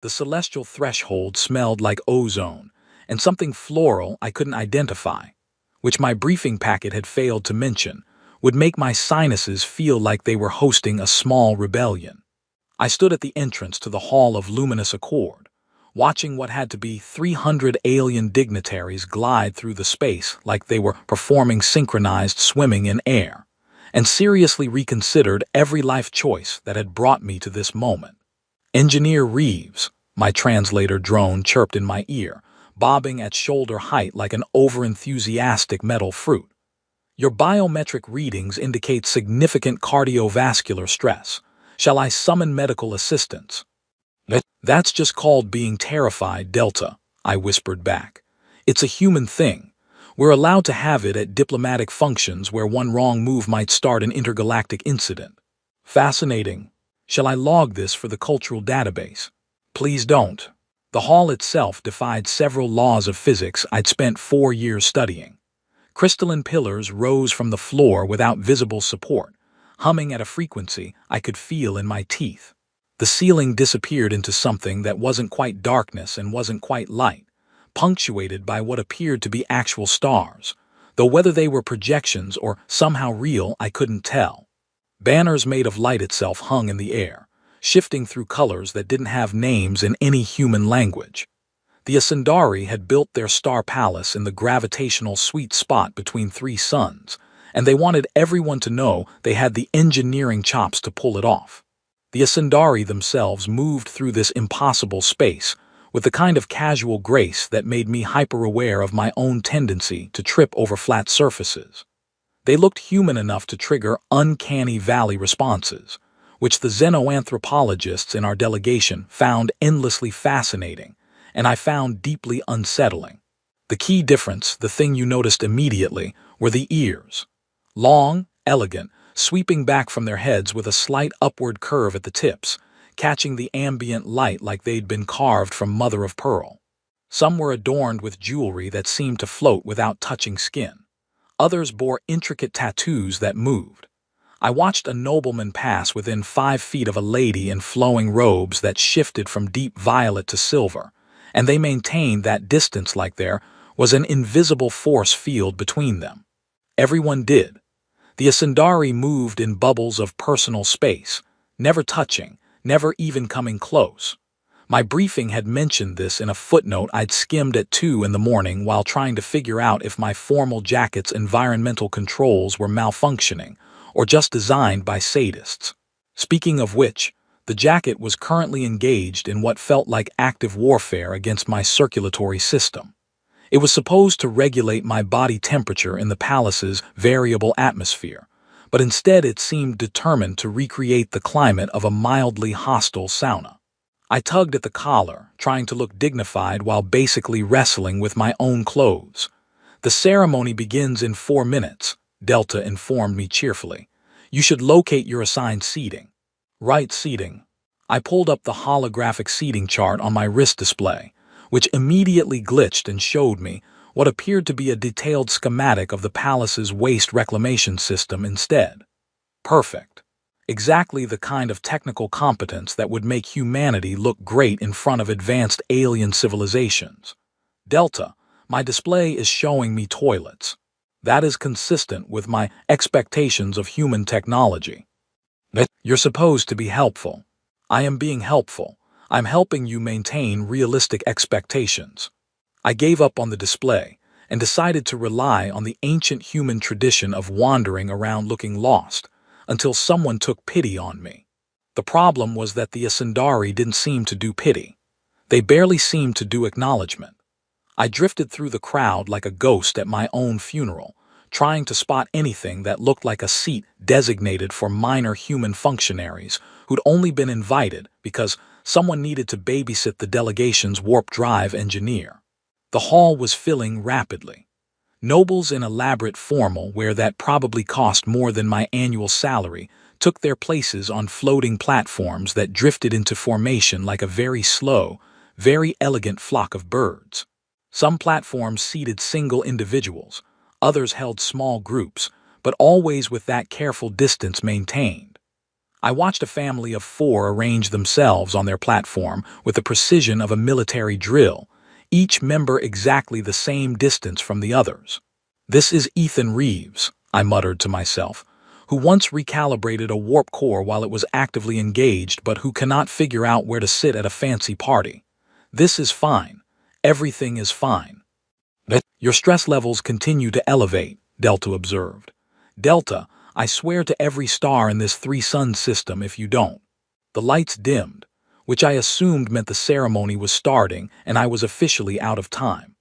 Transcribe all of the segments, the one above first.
The celestial threshold smelled like ozone, and something floral I couldn't identify, which my briefing packet had failed to mention, would make my sinuses feel like they were hosting a small rebellion. I stood at the entrance to the Hall of Luminous Accord, watching what had to be 300 alien dignitaries glide through the space like they were performing synchronized swimming in air, and seriously reconsidered every life choice that had brought me to this moment. Engineer Reeves, my translator drone chirped in my ear, bobbing at shoulder height like an overenthusiastic metal fruit. Your biometric readings indicate significant cardiovascular stress. Shall I summon medical assistance? That's just called being terrified, Delta, I whispered back. It's a human thing. We're allowed to have it at diplomatic functions where one wrong move might start an intergalactic incident. Fascinating. Shall I log this for the cultural database? Please don't. The hall itself defied several laws of physics I'd spent 4 years studying. Crystalline pillars rose from the floor without visible support, humming at a frequency I could feel in my teeth. The ceiling disappeared into something that wasn't quite darkness and wasn't quite light, punctuated by what appeared to be actual stars, though whether they were projections or somehow real I couldn't tell. Banners made of light itself hung in the air, shifting through colors that didn't have names in any human language. The Ascendari had built their star palace in the gravitational sweet spot between three suns, and they wanted everyone to know they had the engineering chops to pull it off. The Ascendari themselves moved through this impossible space with the kind of casual grace that made me hyper-aware of my own tendency to trip over flat surfaces. They looked human enough to trigger uncanny valley responses, which the xenoanthropologists in our delegation found endlessly fascinating, and I found deeply unsettling. The key difference, the thing you noticed immediately, were the ears. Long, elegant, sweeping back from their heads with a slight upward curve at the tips, catching the ambient light like they'd been carved from mother of pearl. Some were adorned with jewelry that seemed to float without touching skin. Others bore intricate tattoos that moved. I watched a nobleman pass within 5 feet of a lady in flowing robes that shifted from deep violet to silver, and they maintained that distance like there was an invisible force field between them. Everyone did. The Ascendari moved in bubbles of personal space, never touching, never even coming close. My briefing had mentioned this in a footnote I'd skimmed at 2 in the morning while trying to figure out if my formal jacket's environmental controls were malfunctioning or just designed by sadists. Speaking of which, the jacket was currently engaged in what felt like active warfare against my circulatory system. It was supposed to regulate my body temperature in the palace's variable atmosphere, but instead it seemed determined to recreate the climate of a mildly hostile sauna. I tugged at the collar, trying to look dignified while basically wrestling with my own clothes. The ceremony begins in 4 minutes, Delta informed me cheerfully. You should locate your assigned seating. Right seating. I pulled up the holographic seating chart on my wrist display, which immediately glitched and showed me what appeared to be a detailed schematic of the palace's waste reclamation system instead. Perfect. Exactly the kind of technical competence that would make humanity look great in front of advanced alien civilizations. Delta, my display is showing me toilets. That is consistent with my expectations of human technology. You're supposed to be helpful. I am being helpful. I'm helping you maintain realistic expectations. I gave up on the display and decided to rely on the ancient human tradition of wandering around looking lost until someone took pity on me. The problem was that the Ascendari didn't seem to do pity. They barely seemed to do acknowledgement. I drifted through the crowd like a ghost at my own funeral, trying to spot anything that looked like a seat designated for minor human functionaries who'd only been invited because someone needed to babysit the delegation's warp drive engineer. The hall was filling rapidly. Nobles in elaborate formal wear that probably cost more than my annual salary took their places on floating platforms that drifted into formation like a very slow, very elegant flock of birds. Some platforms seated single individuals, others held small groups, but always with that careful distance maintained. I watched a family of 4 arrange themselves on their platform with the precision of a military drill, each member exactly the same distance from the others. This is Ethan Reeves, I muttered to myself, who once recalibrated a warp core while it was actively engaged but who cannot figure out where to sit at a fancy party. This is fine. Everything is fine. Your stress levels continue to elevate, Delta observed. Delta, I swear to every star in this three-sun system if you don't. The lights dimmed, which I assumed meant the ceremony was starting and I was officially out of time.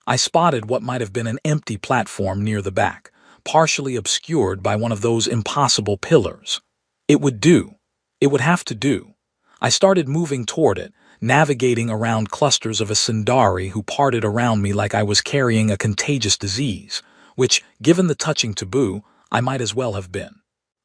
I spotted what might have been an empty platform near the back, partially obscured by one of those impossible pillars. It would do. It would have to do. I started moving toward it, navigating around clusters of Asundari who parted around me like I was carrying a contagious disease, which, given the touching taboo, I might as well have been.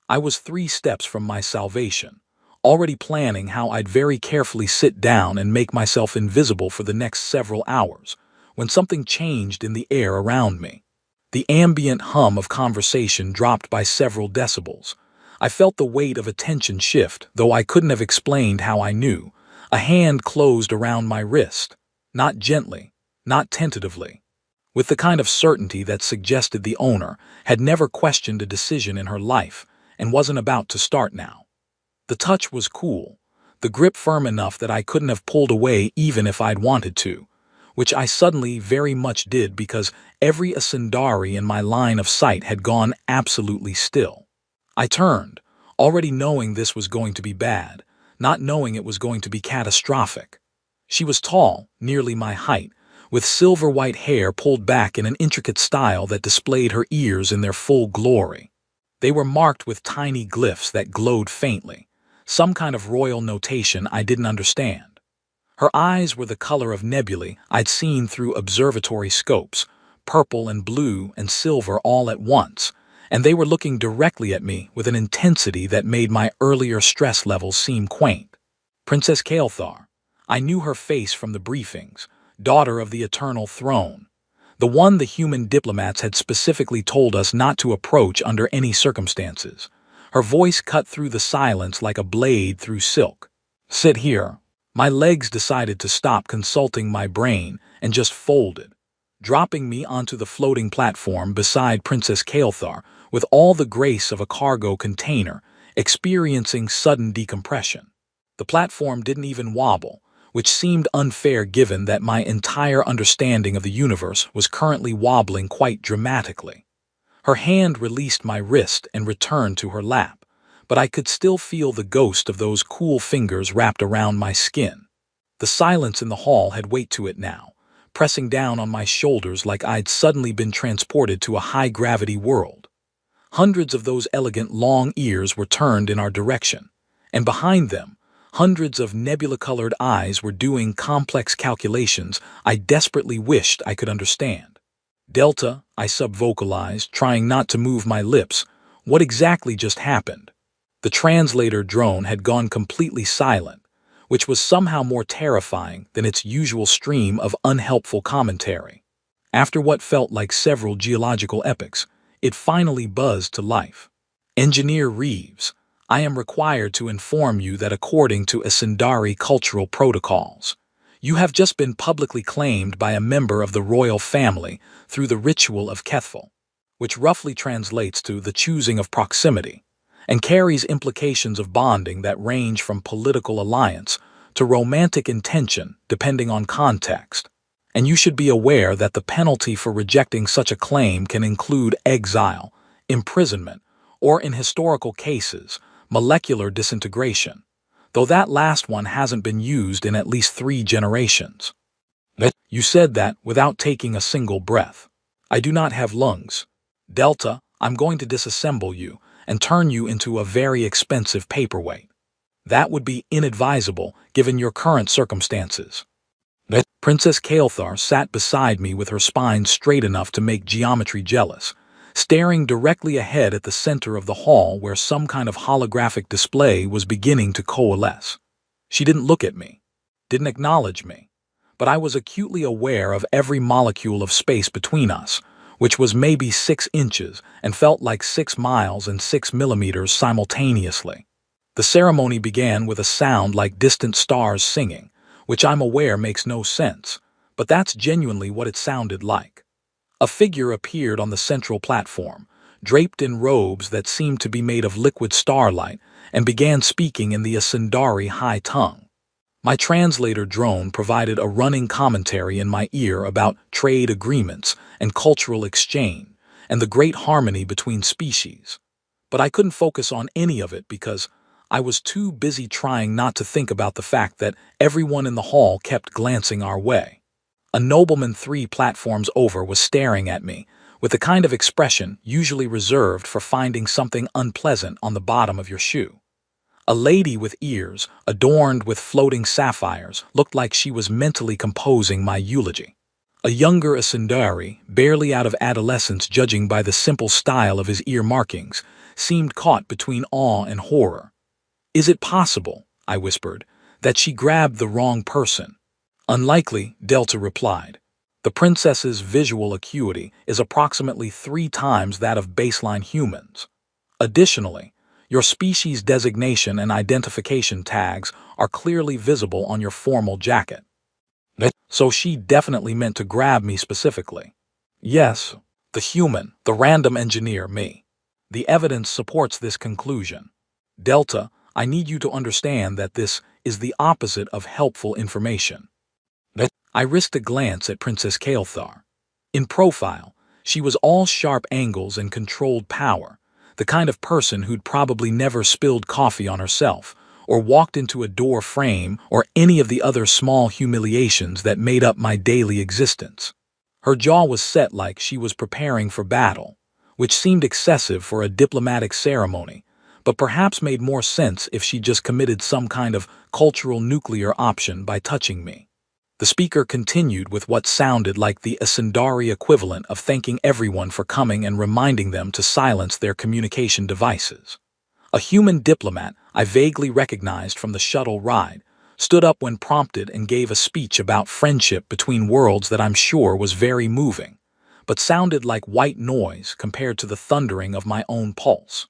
I was 3 steps from my salvation, already planning how I'd very carefully sit down and make myself invisible for the next several hours, when something changed in the air around me. The ambient hum of conversation dropped by several decibels. I felt the weight of attention shift, though I couldn't have explained how I knew. A hand closed around my wrist, not gently, not tentatively, with the kind of certainty that suggested the owner had never questioned a decision in her life and wasn't about to start now. The touch was cool, the grip firm enough that I couldn't have pulled away even if I'd wanted to, which I suddenly very much did because every Asundari in my line of sight had gone absolutely still. I turned, already knowing this was going to be bad, not knowing it was going to be catastrophic. She was tall, nearly my height, with silver-white hair pulled back in an intricate style that displayed her ears in their full glory. They were marked with tiny glyphs that glowed faintly, some kind of royal notation I didn't understand. Her eyes were the color of nebulae I'd seen through observatory scopes, purple and blue and silver all at once, and they were looking directly at me with an intensity that made my earlier stress levels seem quaint. Princess Kael'thar. I knew her face from the briefings, daughter of the Eternal Throne, the one the human diplomats had specifically told us not to approach under any circumstances. Her voice cut through the silence like a blade through silk. Sit here. My legs decided to stop consulting my brain and just folded, dropping me onto the floating platform beside Princess Kael'thar with all the grace of a cargo container, experiencing sudden decompression. The platform didn't even wobble, which seemed unfair given that my entire understanding of the universe was currently wobbling quite dramatically. Her hand released my wrist and returned to her lap, but I could still feel the ghost of those cool fingers wrapped around my skin. The silence in the hall had weight to it now, pressing down on my shoulders like I'd suddenly been transported to a high-gravity world. Hundreds of those elegant long ears were turned in our direction, and behind them, hundreds of nebula-colored eyes were doing complex calculations I desperately wished I could understand. Delta, I subvocalized, trying not to move my lips. What exactly just happened? The translator drone had gone completely silent, which was somehow more terrifying than its usual stream of unhelpful commentary. After what felt like several geological epochs, it finally buzzed to life. Engineer Reeves, I am required to inform you that according to Asundari cultural protocols, you have just been publicly claimed by a member of the royal family through the ritual of Kethful, which roughly translates to the choosing of proximity, and carries implications of bonding that range from political alliance to romantic intention depending on context. And you should be aware that the penalty for rejecting such a claim can include exile, imprisonment, or in historical cases, molecular disintegration, though that last one hasn't been used in at least 3 generations. You said that without taking a single breath. I do not have lungs. Delta, I'm going to disassemble you and turn you into a very expensive paperweight. That would be inadvisable given your current circumstances. Princess Kael'thar sat beside me with her spine straight enough to make geometry jealous, staring directly ahead at the center of the hall where some kind of holographic display was beginning to coalesce. She didn't look at me, didn't acknowledge me, but I was acutely aware of every molecule of space between us, which was maybe 6 inches and felt like 6 miles and 6 millimeters simultaneously. The ceremony began with a sound like distant stars singing, which I'm aware makes no sense, but that's genuinely what it sounded like. A figure appeared on the central platform, draped in robes that seemed to be made of liquid starlight, and began speaking in the Asundari high tongue. My translator drone provided a running commentary in my ear about trade agreements and cultural exchange, and the great harmony between species. But I couldn't focus on any of it because I was too busy trying not to think about the fact that everyone in the hall kept glancing our way. A nobleman 3 platforms over was staring at me, with the kind of expression usually reserved for finding something unpleasant on the bottom of your shoe. A lady with ears, adorned with floating sapphires, looked like she was mentally composing my eulogy. A younger Asundari, barely out of adolescence judging by the simple style of his ear markings, seemed caught between awe and horror. "Is it possible," I whispered, "that she grabbed the wrong person?" "Unlikely," Delta replied. "The princess's visual acuity is approximately 3 times that of baseline humans. Additionally, your species designation and identification tags are clearly visible on your formal jacket. So she definitely meant to grab me specifically." "Yes, the human, the random engineer, me. The evidence supports this conclusion. Delta, I need you to understand that this is the opposite of helpful information." I risked a glance at Princess Kael'thar. In profile, she was all sharp angles and controlled power, the kind of person who'd probably never spilled coffee on herself, or walked into a door frame, or any of the other small humiliations that made up my daily existence. Her jaw was set like she was preparing for battle, which seemed excessive for a diplomatic ceremony, but perhaps made more sense if she just committed some kind of cultural nuclear option by touching me. The speaker continued with what sounded like the Asundari equivalent of thanking everyone for coming and reminding them to silence their communication devices. A human diplomat I vaguely recognized from the shuttle ride stood up when prompted and gave a speech about friendship between worlds that I'm sure was very moving, but sounded like white noise compared to the thundering of my own pulse.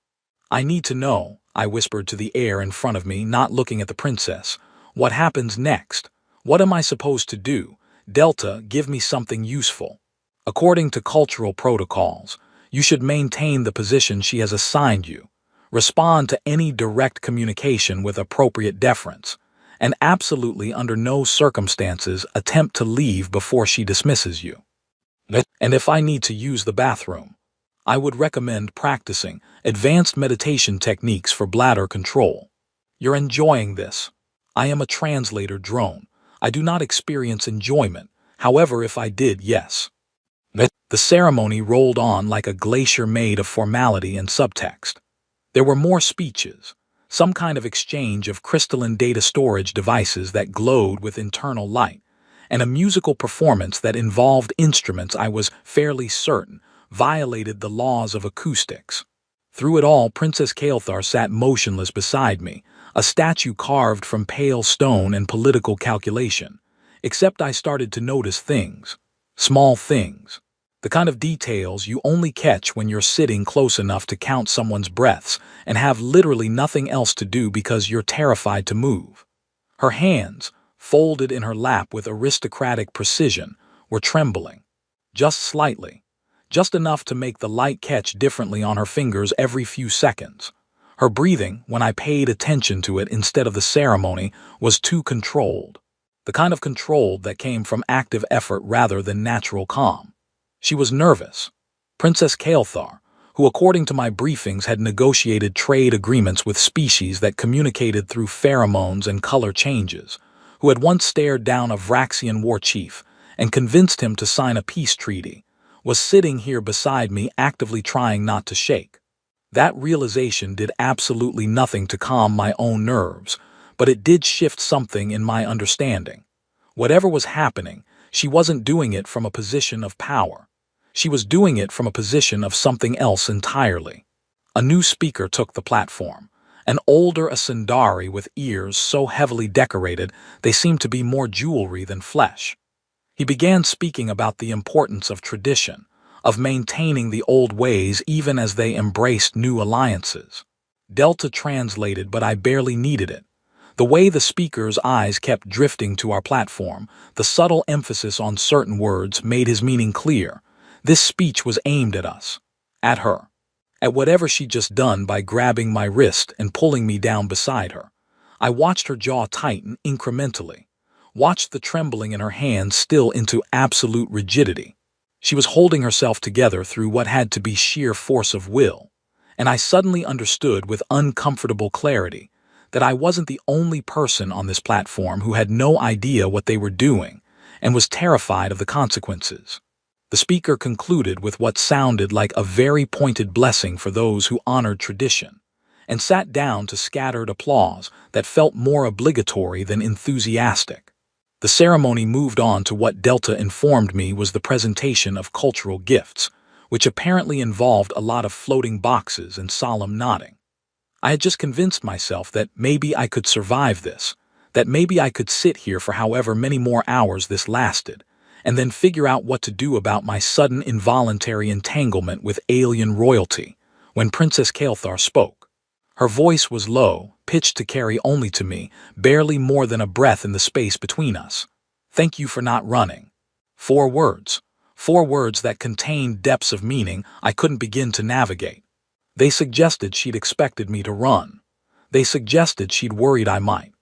"I need to know," I whispered to the air in front of me, not looking at the princess. "What happens next? What am I supposed to do? Delta, give me something useful." "According to cultural protocols, you should maintain the position she has assigned you, respond to any direct communication with appropriate deference, and absolutely under no circumstances attempt to leave before she dismisses you. And if I need to use the bathroom, I would recommend practicing advanced meditation techniques for bladder control. You're enjoying this. I am a translator drone. I do not experience enjoyment. However, if I did, yes." The ceremony rolled on like a glacier made of formality and subtext. There were more speeches, some kind of exchange of crystalline data storage devices that glowed with internal light, and a musical performance that involved instruments I was fairly certain violated the laws of acoustics. Through it all, Princess Kael'thar sat motionless beside me, a statue carved from pale stone and political calculation, except I started to notice things, small things, the kind of details you only catch when you're sitting close enough to count someone's breaths and have literally nothing else to do because you're terrified to move. Her hands, folded in her lap with aristocratic precision, were trembling, just slightly, just enough to make the light catch differently on her fingers every few seconds. Her breathing, when I paid attention to it instead of the ceremony, was too controlled. The kind of controlled that came from active effort rather than natural calm. She was nervous. Princess Kael'thar, who according to my briefings had negotiated trade agreements with species that communicated through pheromones and color changes, who had once stared down a Vraxian war chief and convinced him to sign a peace treaty, was sitting here beside me actively trying not to shake. That realization did absolutely nothing to calm my own nerves, but it did shift something in my understanding. Whatever was happening, she wasn't doing it from a position of power. She was doing it from a position of something else entirely. A new speaker took the platform, an older Asundari with ears so heavily decorated they seemed to be more jewelry than flesh. He began speaking about the importance of tradition, of maintaining the old ways even as they embraced new alliances. Delta translated, but I barely needed it. The way the speaker's eyes kept drifting to our platform, the subtle emphasis on certain words made his meaning clear. This speech was aimed at us. At her. At whatever she'd just done by grabbing my wrist and pulling me down beside her. I watched her jaw tighten incrementally. Watched the trembling in her hands still into absolute rigidity. She was holding herself together through what had to be sheer force of will. And I suddenly understood with uncomfortable clarity that I wasn't the only person on this platform who had no idea what they were doing and was terrified of the consequences. The speaker concluded with what sounded like a very pointed blessing for those who honored tradition, and sat down to scattered applause that felt more obligatory than enthusiastic. The ceremony moved on to what Delta informed me was the presentation of cultural gifts, which apparently involved a lot of floating boxes and solemn nodding. I had just convinced myself that maybe I could survive this, that maybe I could sit here for however many more hours this lasted, and then figure out what to do about my sudden involuntary entanglement with alien royalty, when Princess Kael'thar spoke. Her voice was low, pitched to carry only to me, barely more than a breath in the space between us. "Thank you for not running." 4 words. 4 words that contained depths of meaning I couldn't begin to navigate. They suggested she'd expected me to run. They suggested she'd worried I might.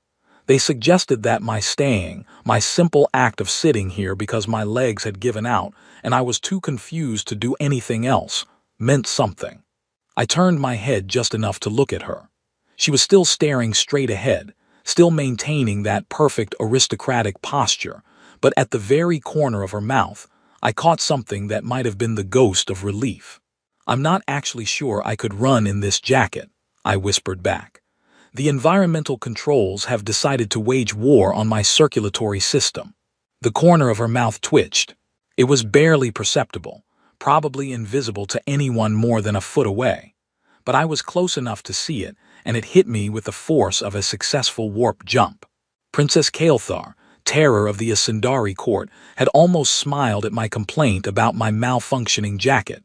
They suggested that my staying, my simple act of sitting here because my legs had given out and I was too confused to do anything else, meant something. I turned my head just enough to look at her. She was still staring straight ahead, still maintaining that perfect aristocratic posture, but at the very corner of her mouth, I caught something that might have been the ghost of relief. "I'm not actually sure I could run in this jacket," I whispered back. "The environmental controls have decided to wage war on my circulatory system." The corner of her mouth twitched. It was barely perceptible, probably invisible to anyone more than a foot away. But I was close enough to see it, and it hit me with the force of a successful warp jump. Princess Kael'thar, terror of the Asundari court, had almost smiled at my complaint about my malfunctioning jacket.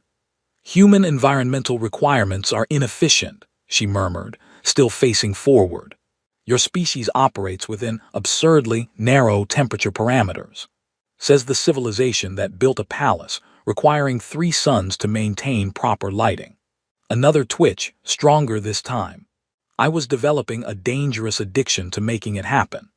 "Human environmental requirements are inefficient," she murmured, still facing forward. "Your species operates within absurdly narrow temperature parameters," says the civilization that built a palace requiring 3 suns to maintain proper lighting. Another twitch, stronger this time. I was developing a dangerous addiction to making it happen.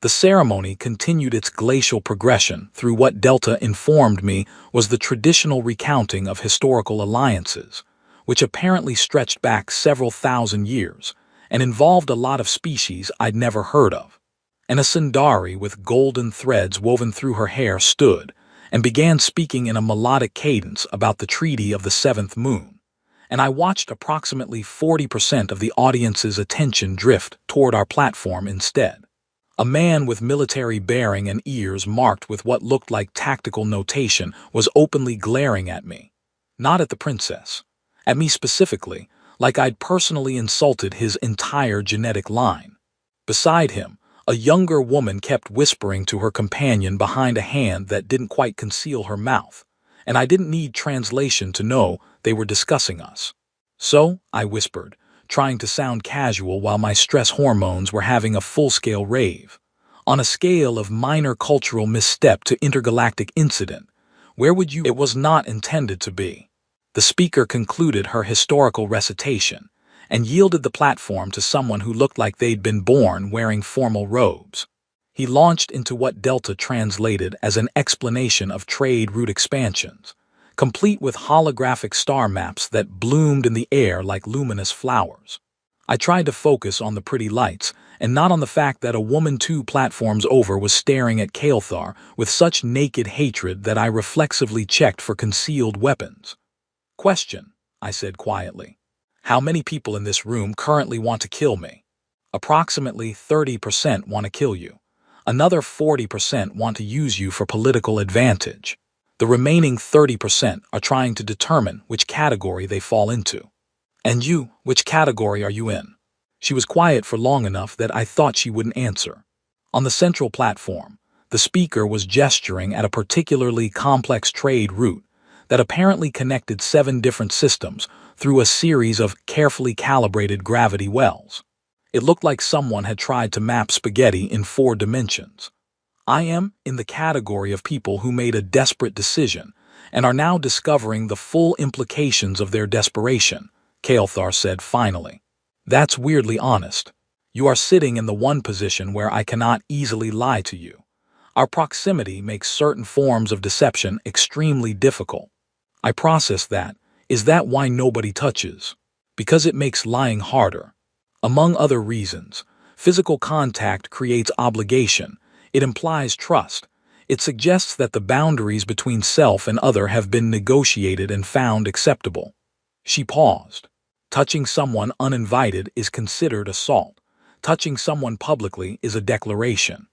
The ceremony continued its glacial progression through what Delta informed me was the traditional recounting of historical alliances, which apparently stretched back several thousand years and involved a lot of species I'd never heard of. An Asundari with golden threads woven through her hair stood and began speaking in a melodic cadence about the Treaty of the Seventh Moon, and I watched approximately 40% of the audience's attention drift toward our platform instead. A man with military bearing and ears marked with what looked like tactical notation was openly glaring at me. Not at the princess. At me specifically, like I'd personally insulted his entire genetic line. Beside him, a younger woman kept whispering to her companion behind a hand that didn't quite conceal her mouth, and I didn't need translation to know they were discussing us. "So," I whispered, trying to sound casual while my stress hormones were having a full-scale rave. "On a scale of minor cultural misstep to intergalactic incident, where would you—" "It was not intended to be." The speaker concluded her historical recitation and yielded the platform to someone who looked like they'd been born wearing formal robes. He launched into what Delta translated as an explanation of trade route expansions, complete with holographic star maps that bloomed in the air like luminous flowers. I tried to focus on the pretty lights and not on the fact that a woman 2 platforms over was staring at Kael'thar with such naked hatred that I reflexively checked for concealed weapons. "Question," I said quietly. "How many people in this room currently want to kill me?" "Approximately 30% want to kill you. Another 40% want to use you for political advantage. The remaining 30% are trying to determine which category they fall into." "And you, which category are you in?" She was quiet for long enough that I thought she wouldn't answer. On the central platform, the speaker was gesturing at a particularly complex trade route that apparently connected 7 different systems through a series of carefully calibrated gravity wells. It looked like someone had tried to map spaghetti in 4 dimensions. I am in the category of people who made a desperate decision and are now discovering the full implications of their desperation, Kael'thar said finally. That's weirdly honest. You are sitting in the one position where I cannot easily lie to you. Our proximity makes certain forms of deception extremely difficult. I process that. Is that why nobody touches? Because it makes lying harder. Among other reasons, physical contact creates obligation. It implies trust. It suggests that the boundaries between self and other have been negotiated and found acceptable. She paused. Touching someone uninvited is considered assault. Touching someone publicly is a declaration.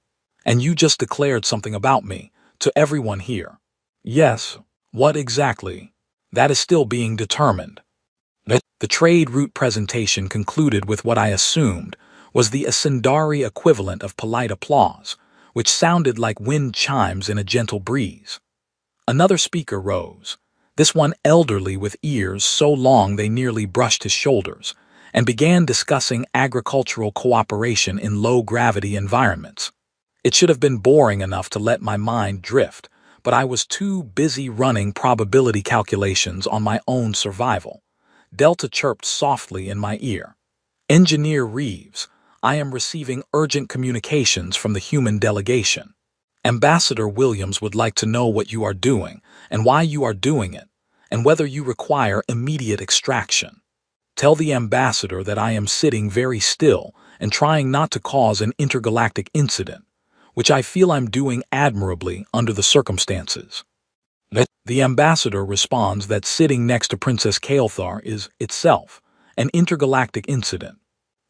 And you just declared something about me, to everyone here. Yes, what exactly? That is still being determined. The trade route presentation concluded with what I assumed was the Ascendari equivalent of polite applause, which sounded like wind chimes in a gentle breeze. Another speaker rose, this one elderly with ears so long they nearly brushed his shoulders, and began discussing agricultural cooperation in low-gravity environments. It should have been boring enough to let my mind drift, but I was too busy running probability calculations on my own survival. Delta chirped softly in my ear. Engineer Reeves, I am receiving urgent communications from the human delegation. Ambassador Williams would like to know what you are doing and why you are doing it, and whether you require immediate extraction. Tell the ambassador that I am sitting very still and trying not to cause an intergalactic incident, which I feel I'm doing admirably under the circumstances. The ambassador responds that sitting next to Princess Kael'thar is, itself, an intergalactic incident.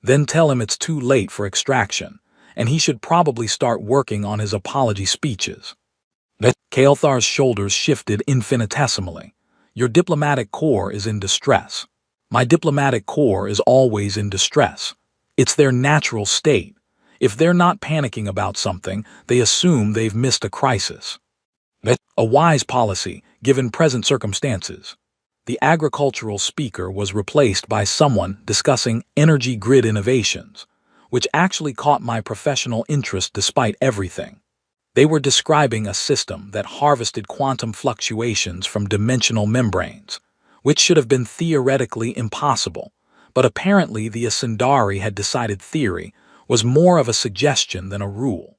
Then tell him it's too late for extraction, and he should probably start working on his apology speeches. Kael'thar's shoulders shifted infinitesimally. Your diplomatic corps is in distress. My diplomatic corps is always in distress. It's their natural state. If they're not panicking about something, they assume they've missed a crisis. A wise policy, given present circumstances. The agricultural speaker was replaced by someone discussing energy grid innovations, which actually caught my professional interest despite everything. They were describing a system that harvested quantum fluctuations from dimensional membranes, which should have been theoretically impossible, but apparently the Ascendari had decided theory was more of a suggestion than a rule.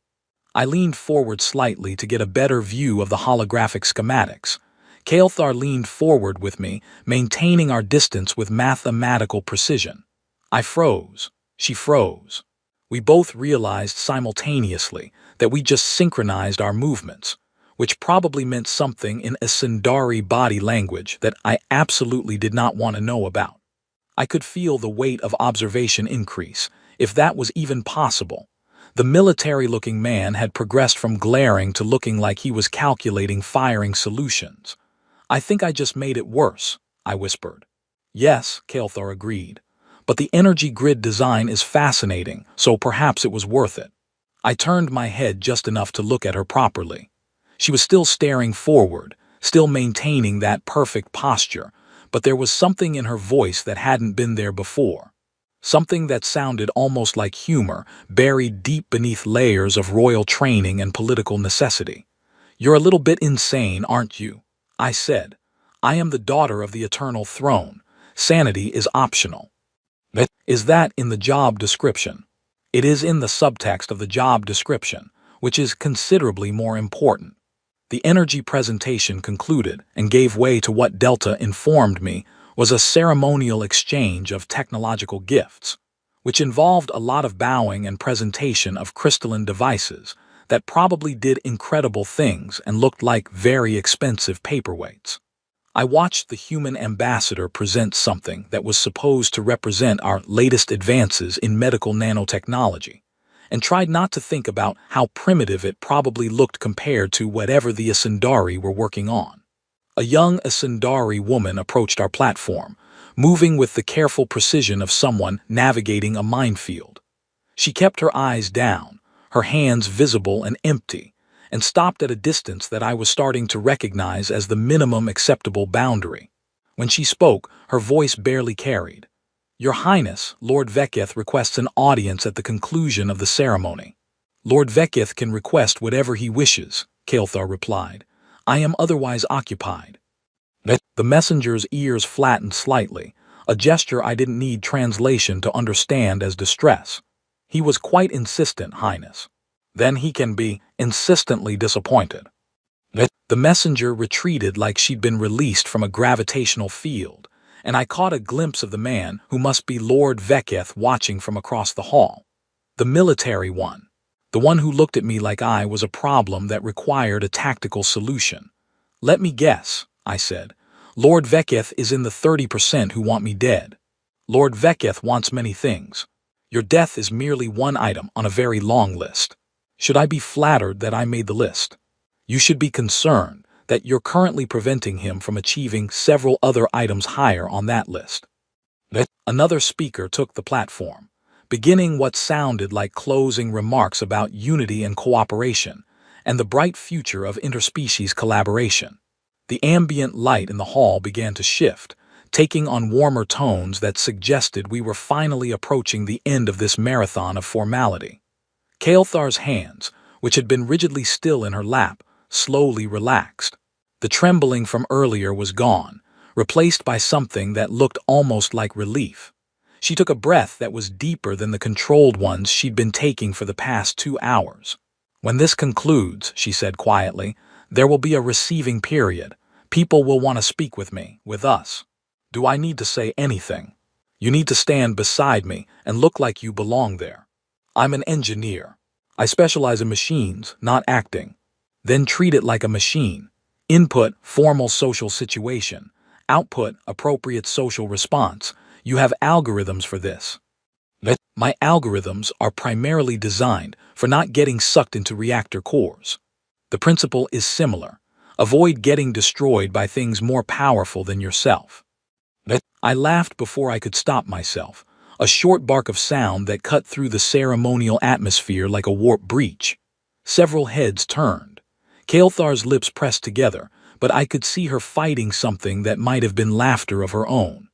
I leaned forward slightly to get a better view of the holographic schematics. Kael'thar leaned forward with me, maintaining our distance with mathematical precision. I froze. She froze. We both realized simultaneously that we just synchronized our movements, which probably meant something in Ascendari body language that I absolutely did not want to know about. I could feel the weight of observation increase, if that was even possible. The military-looking man had progressed from glaring to looking like he was calculating firing solutions. I think I just made it worse, I whispered. Yes, Kael'thar agreed. But the energy grid design is fascinating, so perhaps it was worth it. I turned my head just enough to look at her properly. She was still staring forward, still maintaining that perfect posture, but there was something in her voice that hadn't been there before. Something that sounded almost like humor, buried deep beneath layers of royal training and political necessity. You're a little bit insane, aren't you? I said. I am the daughter of the eternal throne. Sanity is optional. Is that in the job description? It is in the subtext of the job description, which is considerably more important. The energy presentation concluded and gave way to what Delta informed me was a ceremonial exchange of technological gifts, which involved a lot of bowing and presentation of crystalline devices that probably did incredible things and looked like very expensive paperweights. I watched the human ambassador present something that was supposed to represent our latest advances in medical nanotechnology, and tried not to think about how primitive it probably looked compared to whatever the Ascendari were working on. A young Ascendari woman approached our platform, moving with the careful precision of someone navigating a minefield. She kept her eyes down, her hands visible and empty, and stopped at a distance that I was starting to recognize as the minimum acceptable boundary. When she spoke, her voice barely carried. "Your Highness, Lord Vekith requests an audience at the conclusion of the ceremony." "Lord Vekith can request whatever he wishes," Kael'thar replied. "I am otherwise occupied." The messenger's ears flattened slightly, a gesture I didn't need translation to understand as distress. "He was quite insistent, Highness." "Then he can be insistently disappointed." The messenger retreated like she'd been released from a gravitational field, and I caught a glimpse of the man who must be Lord Vekith watching from across the hall. The military one. The one who looked at me like I was a problem that required a tactical solution. "Let me guess," I said. "Lord Vekith is in the 30% who want me dead." "Lord Vekith wants many things. Your death is merely one item on a very long list." "Should I be flattered that I made the list?" "You should be concerned that you're currently preventing him from achieving several other items higher on that list." Another speaker took the platform, beginning what sounded like closing remarks about unity and cooperation, and the bright future of interspecies collaboration. The ambient light in the hall began to shift, taking on warmer tones that suggested we were finally approaching the end of this marathon of formality. Kael'thar's hands, which had been rigidly still in her lap, slowly relaxed. The trembling from earlier was gone, replaced by something that looked almost like relief. She took a breath that was deeper than the controlled ones she'd been taking for the past 2 hours. "When this concludes," she said quietly, "there will be a receiving period. People will want to speak with me, with us. Do I need to say anything? You need to stand beside me and look like you belong there. I'm an engineer. I specialize in machines, not acting. Then treat it like a machine. Input, formal social situation. Output, appropriate social response. You have algorithms for this." "My algorithms are primarily designed for not getting sucked into reactor cores. The principle is similar. Avoid getting destroyed by things more powerful than yourself." I laughed before I could stop myself, a short bark of sound that cut through the ceremonial atmosphere like a warp breach. Several heads turned. Kael'thar's lips pressed together, but I could see her fighting something that might have been laughter of her own.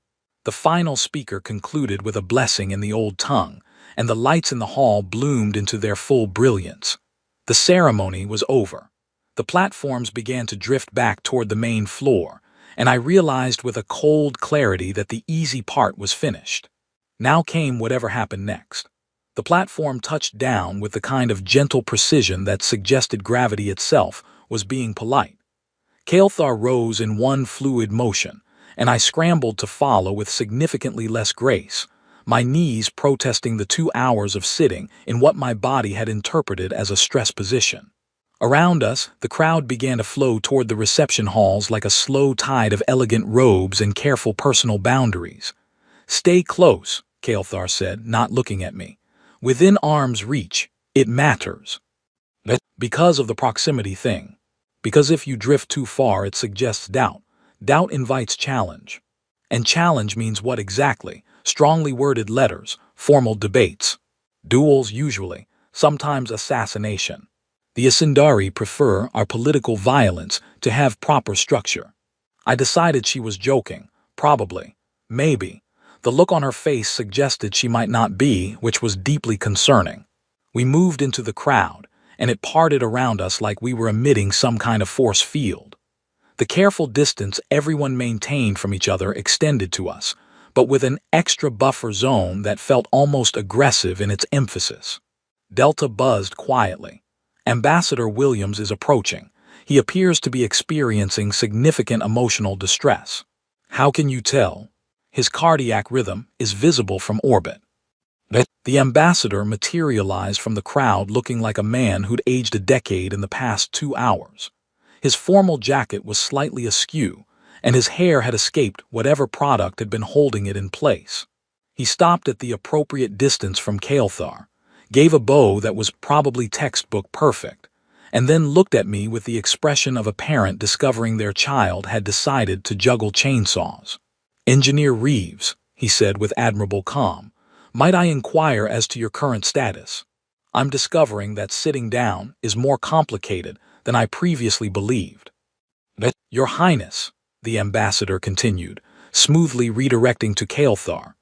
The final speaker concluded with a blessing in the old tongue, and the lights in the hall bloomed into their full brilliance. The ceremony was over. The platforms began to drift back toward the main floor, and I realized with a cold clarity that the easy part was finished. Now came whatever happened next. The platform touched down with the kind of gentle precision that suggested gravity itself was being polite. Kael'thar rose in one fluid motion, and I scrambled to follow with significantly less grace, my knees protesting the 2 hours of sitting in what my body had interpreted as a stress position. Around us, the crowd began to flow toward the reception halls like a slow tide of elegant robes and careful personal boundaries. "Stay close," Kael'thar said, not looking at me. "Within arm's reach. It matters." Because of the proximity thing. Because if you drift too far, it suggests doubt. Doubt invites challenge. And challenge means what exactly? Strongly worded letters, formal debates. Duels usually, sometimes assassination. The Isindari prefer our political violence to have proper structure. I decided she was joking, probably, maybe. The look on her face suggested she might not be, which was deeply concerning. We moved into the crowd, and it parted around us like we were emitting some kind of force field. The careful distance everyone maintained from each other extended to us, but with an extra buffer zone that felt almost aggressive in its emphasis. Delta buzzed quietly. "Ambassador Williams is approaching. He appears to be experiencing significant emotional distress." "How can you tell?" "His cardiac rhythm is visible from orbit." The ambassador materialized from the crowd looking like a man who'd aged a decade in the past 2 hours. His formal jacket was slightly askew, and his hair had escaped whatever product had been holding it in place. He stopped at the appropriate distance from Kael'thar, gave a bow that was probably textbook perfect, and then looked at me with the expression of a parent discovering their child had decided to juggle chainsaws. "Engineer Reeves," he said with admirable calm, "might I inquire as to your current status?" I'm discovering that sitting down is more complicated than I previously believed. Your Highness, the ambassador continued, smoothly redirecting to Kael'thar,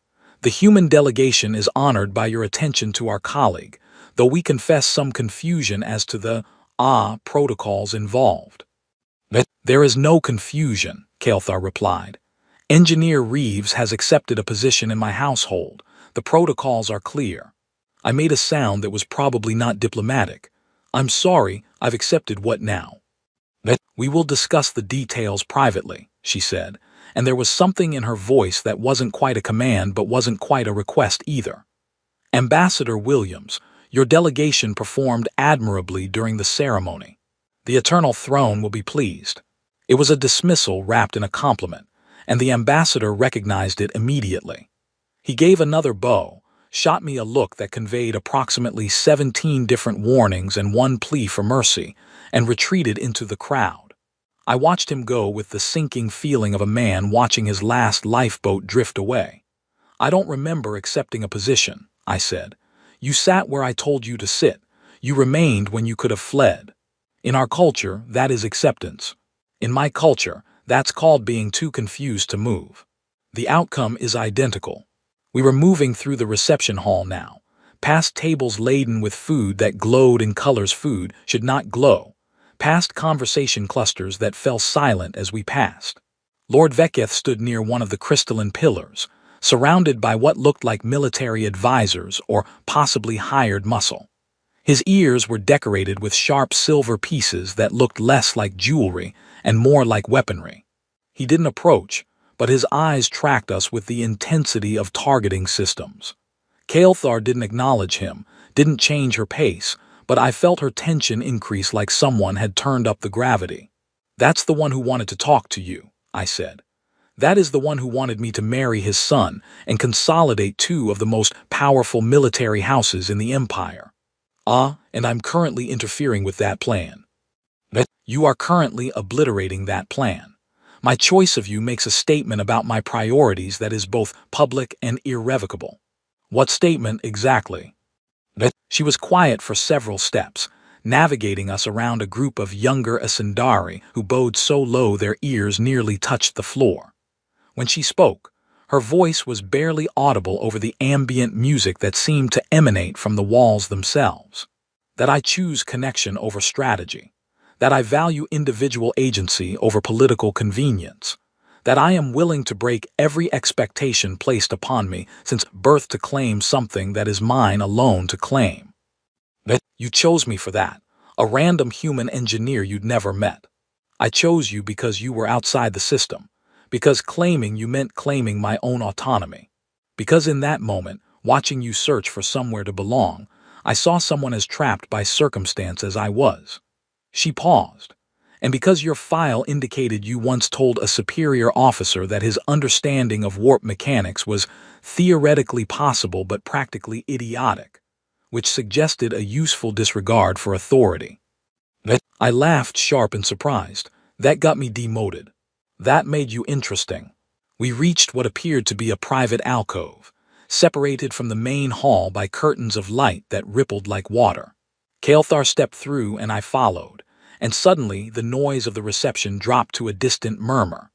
the human delegation is honored by your attention to our colleague, though we confess some confusion as to the protocols involved. There is no confusion, Kael'thar replied. Engineer Reeves has accepted a position in my household. The protocols are clear. I made a sound that was probably not diplomatic. I'm sorry, I've accepted what now? We will discuss the details privately, she said, and there was something in her voice that wasn't quite a command but wasn't quite a request either. Ambassador Williams, your delegation performed admirably during the ceremony. The Eternal Throne will be pleased. It was a dismissal wrapped in a compliment, and the ambassador recognized it immediately. He gave another bow, shot me a look that conveyed approximately 17 different warnings and one plea for mercy, and retreated into the crowd. I watched him go with the sinking feeling of a man watching his last lifeboat drift away. I don't remember accepting a position, I said. You sat where I told you to sit. You remained when you could have fled. In our culture, that is acceptance. In my culture, that's called being too confused to move. The outcome is identical. We were moving through the reception hall now, past tables laden with food that glowed in colors food should not glow, past conversation clusters that fell silent as we passed. Lord Veketh stood near one of the crystalline pillars, surrounded by what looked like military advisors or possibly hired muscle. His ears were decorated with sharp silver pieces that looked less like jewelry and more like weaponry. He didn't approach, but his eyes tracked us with the intensity of targeting systems. Kael'thar didn't acknowledge him, didn't change her pace, but I felt her tension increase like someone had turned up the gravity. That's the one who wanted to talk to you, I said. That is the one who wanted me to marry his son and consolidate two of the most powerful military houses in the Empire. And I'm currently interfering with that plan. You are currently obliterating that plan. My choice of you makes a statement about my priorities that is both public and irrevocable. What statement exactly? She was quiet for several steps, navigating us around a group of younger Ascendari who bowed so low their ears nearly touched the floor. When she spoke, her voice was barely audible over the ambient music that seemed to emanate from the walls themselves. That I choose connection over strategy. That I value individual agency over political convenience. That I am willing to break every expectation placed upon me since birth to claim something that is mine alone to claim. You chose me for that, a random human engineer you'd never met. I chose you because you were outside the system, because claiming you meant claiming my own autonomy. Because in that moment, watching you search for somewhere to belong, I saw someone as trapped by circumstance as I was. She paused. And because your file indicated you once told a superior officer that his understanding of warp mechanics was theoretically possible but practically idiotic, which suggested a useful disregard for authority. I laughed sharp and surprised. That got me demoted. That made you interesting. We reached what appeared to be a private alcove, separated from the main hall by curtains of light that rippled like water. Kael'thar stepped through and I followed, and suddenly the noise of the reception dropped to a distant murmur.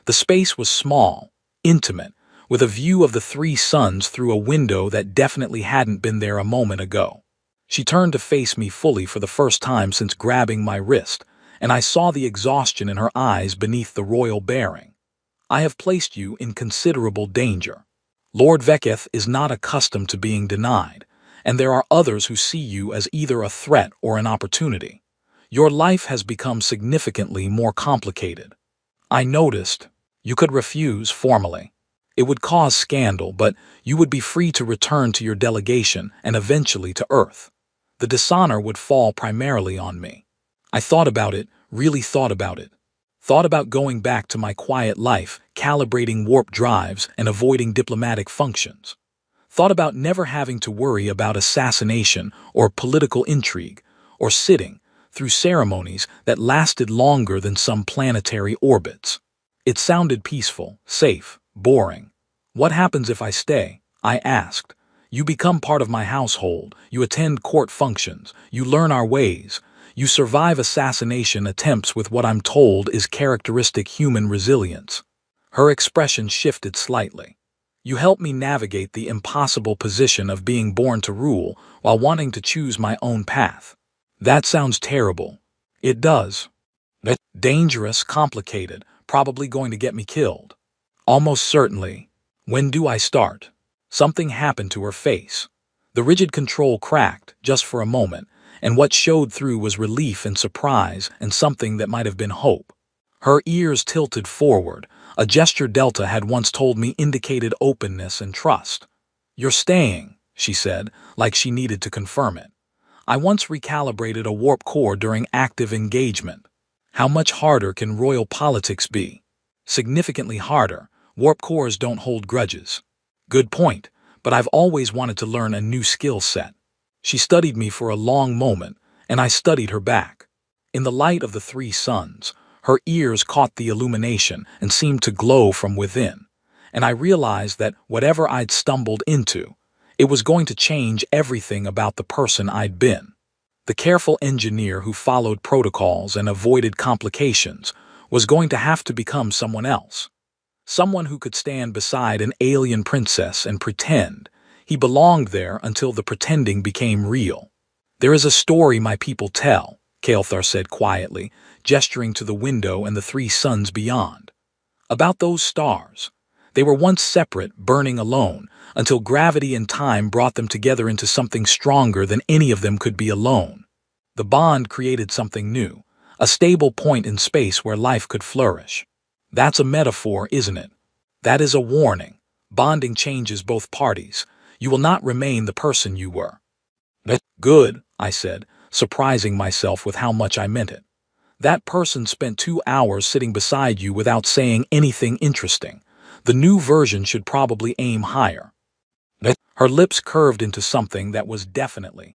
The space was small, intimate, with a view of the three suns through a window that definitely hadn't been there a moment ago. She turned to face me fully for the first time since grabbing my wrist, and I saw the exhaustion in her eyes beneath the royal bearing. I have placed you in considerable danger. Lord Veketh is not accustomed to being denied, and there are others who see you as either a threat or an opportunity. Your life has become significantly more complicated. I noticed. You could refuse formally. It would cause scandal, but you would be free to return to your delegation and eventually to Earth. The dishonor would fall primarily on me. I thought about it, really thought about it. Thought about going back to my quiet life, calibrating warp drives and avoiding diplomatic functions. Thought about never having to worry about assassination or political intrigue, or sitting through ceremonies that lasted longer than some planetary orbits. It sounded peaceful, safe, boring. What happens if I stay? I asked. You become part of my household, you attend court functions, you learn our ways, you survive assassination attempts with what I'm told is characteristic human resilience. Her expression shifted slightly. You help me navigate the impossible position of being born to rule while wanting to choose my own path. That sounds terrible. It does. Dangerous, complicated, probably going to get me killed. Almost certainly. When do I start? Something happened to her face. The rigid control cracked, just for a moment, and what showed through was relief and surprise and something that might have been hope. Her ears tilted forward, a gesture Delta had once told me indicated openness and trust. "You're staying," she said, like she needed to confirm it. "I once recalibrated a warp core during active engagement. How much harder can royal politics be?" "Significantly harder. Warp cores don't hold grudges." "Good point, but I've always wanted to learn a new skill set." She studied me for a long moment, and I studied her back. In the light of the three suns, her ears caught the illumination and seemed to glow from within, and I realized that whatever I'd stumbled into, it was going to change everything about the person I'd been. The careful engineer who followed protocols and avoided complications was going to have to become someone else. Someone who could stand beside an alien princess and pretend he belonged there until the pretending became real. "There is a story my people tell," Kael'thar said quietly, gesturing to the window and the three suns beyond. "About those stars. They were once separate, burning alone, until gravity and time brought them together into something stronger than any of them could be alone. The bond created something new, a stable point in space where life could flourish. That's a metaphor, isn't it? That is a warning. Bonding changes both parties. You will not remain the person you were." "Good," I said, surprising myself with how much I meant it. "That person spent 2 hours sitting beside you without saying anything interesting. The new version should probably aim higher." Her lips curved into something that was definitely